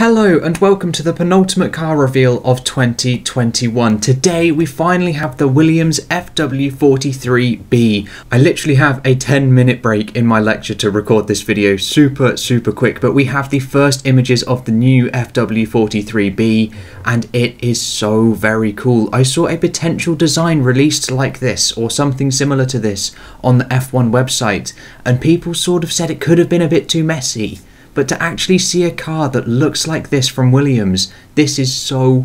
Hello and welcome to the penultimate car reveal of 2021. Today we finally have the Williams FW43B. I literally have a 10-minute break in my lecture to record this video super quick, but we have the first images of the new FW43B and it is so very cool. I saw a potential design released like this or something similar to this on the F1 website and people sort of said it could have been a bit too messy. But to actually see a car that looks like this from Williams, this is so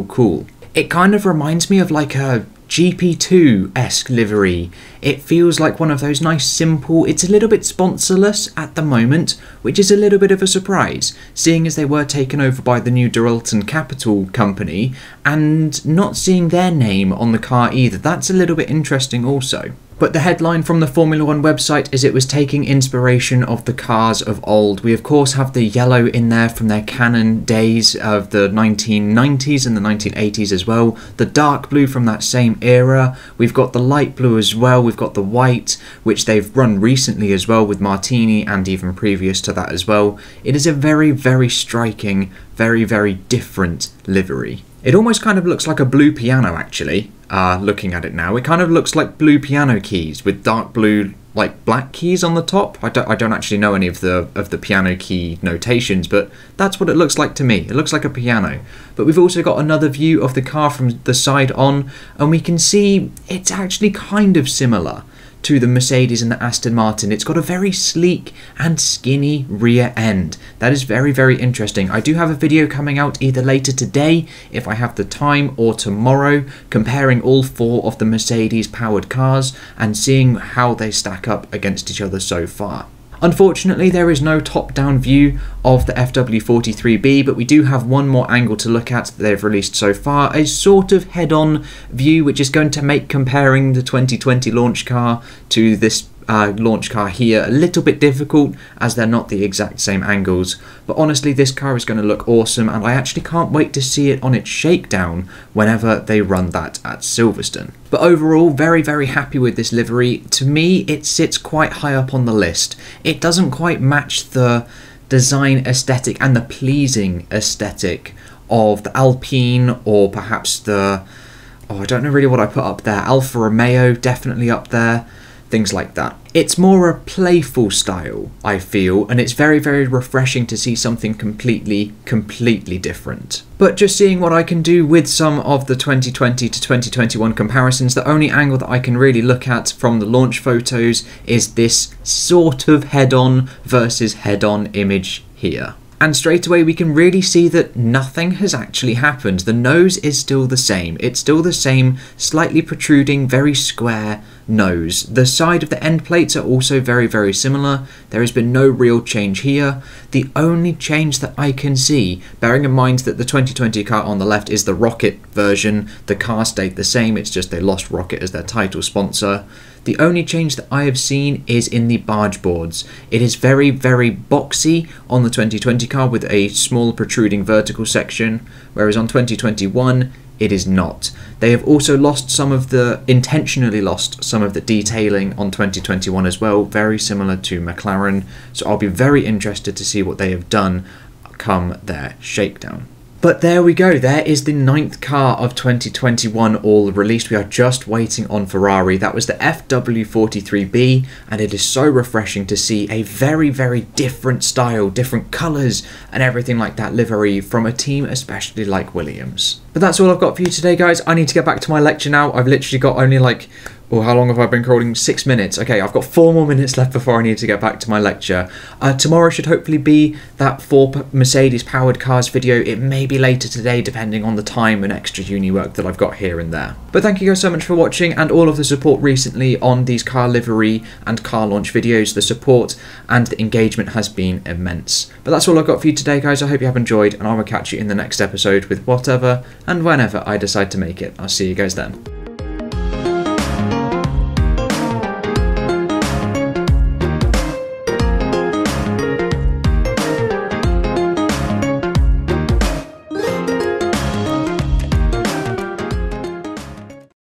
cool. It kind of reminds me of like a GP2-esque livery. It feels like one of those nice simple, it's a little bit sponsorless at the moment, which is a little bit of a surprise, seeing as they were taken over by the new Duralton Capital company, and not seeing their name on the car either. That's a little bit interesting also. But the headline from the Formula 1 website is it was taking inspiration of the cars of old. We of course have the yellow in there from their canon days of the 1990s and the 1980s as well. The dark blue from that same era. We've got the light blue as well. We've got the white, which they've run recently as well with Martini and even previous to that as well. It is a very striking, very different livery. It almost kind of looks like a blue piano actually. Looking at it now, it kind of looks like blue piano keys with dark blue, like black keys on the top. I don't actually know any of the piano key notations, but that's what it looks like to me. It looks like a piano. But we've also got another view of the car from the side on, and we can see it's actually kind of similar to the Mercedes and the Aston Martin. It's got a very sleek and skinny rear end. That is very interesting. I do have a video coming out either later today, if I have the time, or tomorrow, comparing all four of the Mercedes powered cars and seeing how they stack up against each other so far. Unfortunately, there is no top-down view of the FW43B, but we do have one more angle to look at that they've released so far, a sort of head-on view, which is going to make comparing the 2020 launch car to this launch car here a little bit difficult, as they're not the exact same angles. But honestly, this car is going to look awesome, and I actually can't wait to see it on its shakedown whenever they run that at Silverstone. But overall, very happy with this livery. To me, it sits quite high up on the list. It doesn't quite match the design aesthetic and the pleasing aesthetic of the Alpine, or perhaps the, I don't know really what I put up there, Alfa Romeo, definitely up there. Things like that. It's more a playful style, I feel, and it's very refreshing to see something completely different. But just seeing what I can do with some of the 2020 to 2021 comparisons, the only angle that I can really look at from the launch photos is this sort of head-on versus head-on image here. And straight away we can really see that nothing has actually happened. The nose is still the same. It's still the same slightly protruding, very square nose. The side of the end plates are also very similar. There has been no real change here. The only change that I can see, bearing in mind that the 2020 car on the left is the Rocket version, the car stayed the same, it's just they lost Rocket as their title sponsor. The only change that I have seen is in the barge boards. It is very boxy on the 2020 car with a small protruding vertical section, whereas on 2021 it is not. They have also intentionally lost some of the detailing on 2021 as well, very similar to McLaren, so I'll be very interested to see what they have done come their shakedown. But there we go, there is the 9th car of 2021 all released. We are just waiting on Ferrari. That was the FW43B, and it is so refreshing to see a very different style, different colours and everything like that livery from a team especially like Williams. But that's all I've got for you today, guys. I need to get back to my lecture now. I've literally got only like, how long have I been recording? 6 minutes. Okay, I've got 4 more minutes left before I need to get back to my lecture. Tomorrow should hopefully be that 4 Mercedes powered cars video. It may be later today depending on the time and extra uni work that I've got here and there. But thank you guys so much for watching and all of the support recently on these car livery and car launch videos. The support and the engagement has been immense. But that's all I've got for you today, guys. I hope you have enjoyed, and I will catch you in the next episode with whatever and whenever I decide to make it. I'll see you guys then.